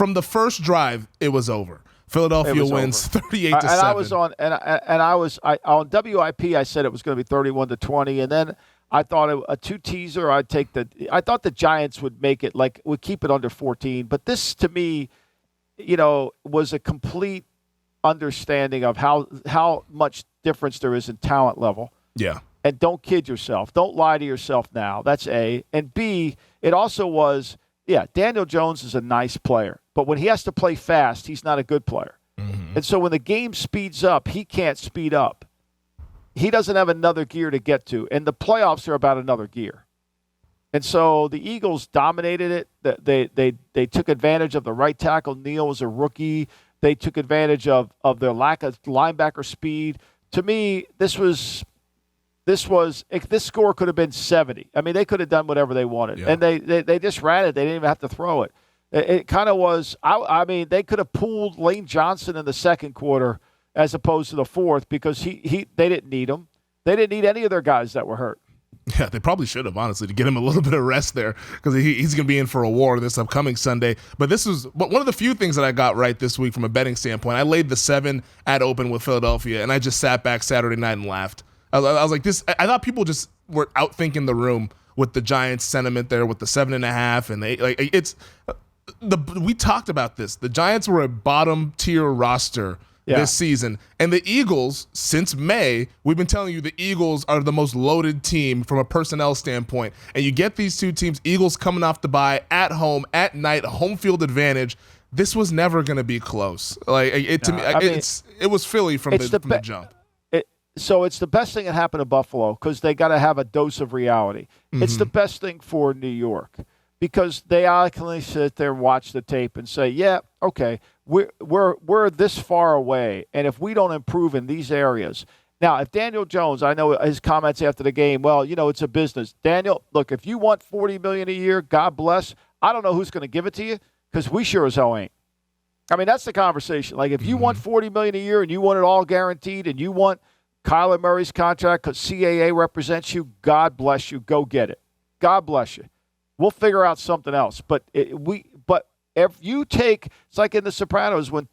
from the first drive, it was over. Philadelphia wins 38-7. And I was on, on WIP. I said it was going to be 31-20, and then I thought a two-teaser. I thought the Giants would make it would keep it under 14. But this, to me, was a complete understanding of how much difference there is in talent level. Yeah. And don't kid yourself. Don't lie to yourself now. That's A. And B, it also was, Daniel Jones is a nice player. But when he has to play fast, he's not a good player. Mm-hmm. And so when the game speeds up, he can't speed up. He doesn't have another gear to get to. And the playoffs are about another gear. And so the Eagles dominated it. They took advantage of the right tackle. Neal was a rookie. They took advantage of their lack of linebacker speed. To me, this score could have been 70. I mean, they could have done whatever they wanted. Yeah. And they just ran it. They didn't even have to throw it. It kind of was I mean, they could have pulled Lane Johnson in the second quarter as opposed to the fourth because they didn't need him. They didn't need any of their guys that were hurt. Yeah, they probably should have, honestly, to get him a little bit of rest there because he's going to be in for a war this upcoming Sunday. But this was one of the few things that I got right this week from a betting standpoint. I laid the 7 at open with Philadelphia, and I just sat back Saturday night and laughed. I was like, I thought people just were outthinking the room with the Giants sentiment there with the 7.5, and we talked about this. The Giants were a bottom tier roster this season. And the Eagles, since May, we've been telling you the Eagles are the most loaded team from a personnel standpoint. And you get these two teams, Eagles coming off the bye, at home, at night, home field advantage. This was never going to be close. It was Philly from the jump. So it's the best thing that happened to Buffalo because they got to have a dose of reality. Mm-hmm. It's the best thing for New York because they can sit there and watch the tape and say, yeah, okay, we're this far away, and if we don't improve in these areas. Now, if Daniel Jones, I know his comments after the game, well, it's a business. Daniel, look, if you want $40 million a year, God bless. I don't know who's going to give it to you because we sure as hell ain't. I mean, that's the conversation. Like, if you want $40 million a year and you want it all guaranteed and you want Kyler Murray's contract because CAA represents you, God bless you. Go get it. God bless you. We'll figure out something else. But if you take, it's like in The Sopranos when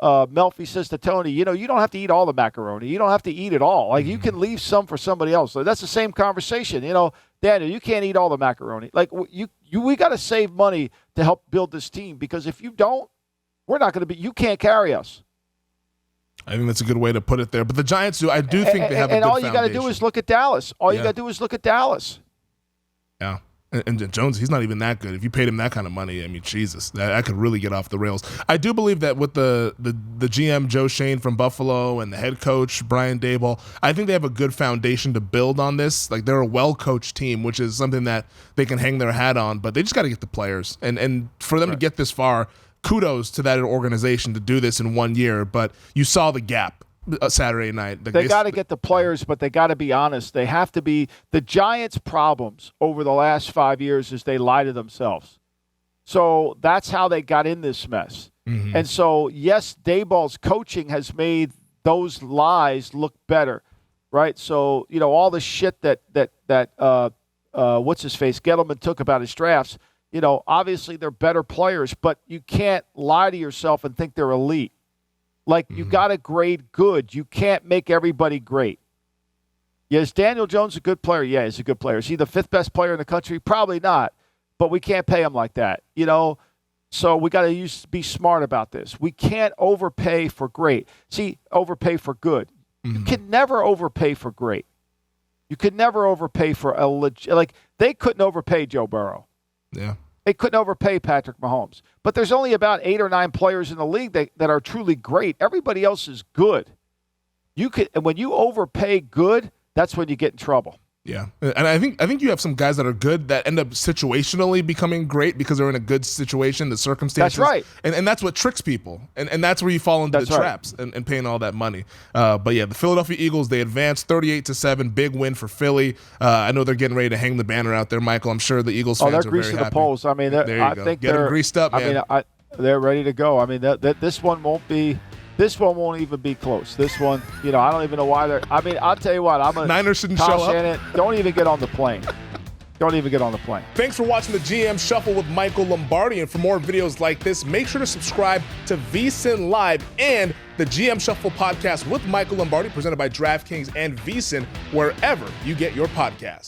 Melfi says to Tony, you don't have to eat all the macaroni. You don't have to eat it all. Like, you can leave some for somebody else. So that's the same conversation. Daniel, you can't eat all the macaroni. Like, we got to save money to help build this team because if you don't, we're not going to you can't carry us. I think that's a good way to put it there. But the Giants I do think they have a good foundation. And all you got to do is look at Dallas. Yeah. And Jones, he's not even that good. If you paid him that kind of money, I mean, Jesus, that could really get off the rails. I do believe that with the GM, Joe Shane from Buffalo, and the head coach, Brian Daboll, I think they have a good foundation to build on this. Like, they're a well-coached team, which is something that they can hang their hat on, but they just got to get the players. And for them to get this far, kudos to that organization to do this in 1 year, but you saw the gap Saturday night. They got to get the players, but they got to be honest. They have to be. The Giants' problems over the last 5 years is they lie to themselves. So that's how they got in this mess. Mm-hmm. And so, yes, Daboll's coaching has made those lies look better, right? So, all the shit that what's his face, Gettleman took about his drafts, obviously they're better players, but you can't lie to yourself and think they're elite. Like, you got to grade good. You can't make everybody great. Yeah, is Daniel Jones a good player? Yeah, he's a good player. Is he the 5th best player in the country? Probably not. But we can't pay him like that, So we got to be smart about this. We can't overpay for great. See, overpay for good. Mm-hmm. You can never overpay for great. You could never overpay for they couldn't overpay Joe Burrow. Yeah. They couldn't overpay Patrick Mahomes. But there's only about 8 or 9 players in the league that are truly great. Everybody else is good. And when you overpay good, that's when you get in trouble. Yeah, and I think you have some guys that are good that end up situationally becoming great because they're in a good situation, the circumstances. That's right. And that's what tricks people. And that's where you fall into the traps and paying all that money. But yeah, the Philadelphia Eagles, they advanced 38-7, big win for Philly. I know they're getting ready to hang the banner out there, Michael. I'm sure the Eagles fans are very happy. They're greasing the polls. I mean, I think get them greased up, man. I mean, they're ready to go. I mean, this one won't be. This one won't even be close. This one, I don't even know why they're. I mean, I'll tell you what. Niners shouldn't show up. Shannon, don't even get on the plane. Don't even get on the plane. Thanks for watching the GM Shuffle with Michael Lombardi. And for more videos like this, make sure to subscribe to VSiN Live and the GM Shuffle podcast with Michael Lombardi, presented by DraftKings and VSiN, wherever you get your podcasts.